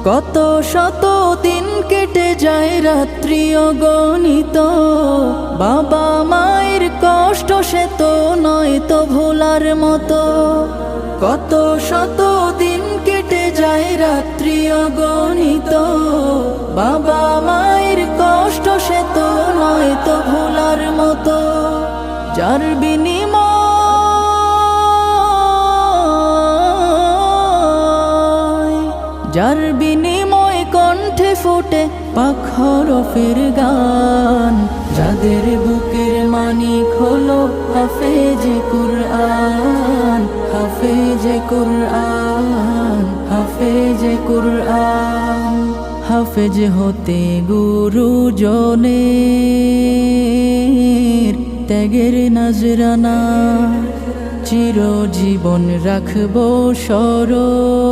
কত শত দিন কেটে যায় রাত্রি অগণিত, বাবা মায়ের কষ্ট সে তো নয় তো ভোলার মতো। কত শত দিন কেটে যায় রাত্রি অগণিত, বাবা মায়ের কষ্ট সে তো নয় তো ভোলার মতো। যার বিনিময় কণ্ঠে ফোটে পাক হরফের গান, যাদের বুকের মানিক হলো হাফেজে কুরআন, হাফেজে কুরআন, হাফেজে কুরআন। হাফেজ হতে গুরুজনের ত্যাগের নজরানা, চিরজীবন রাখবো স্মরণ।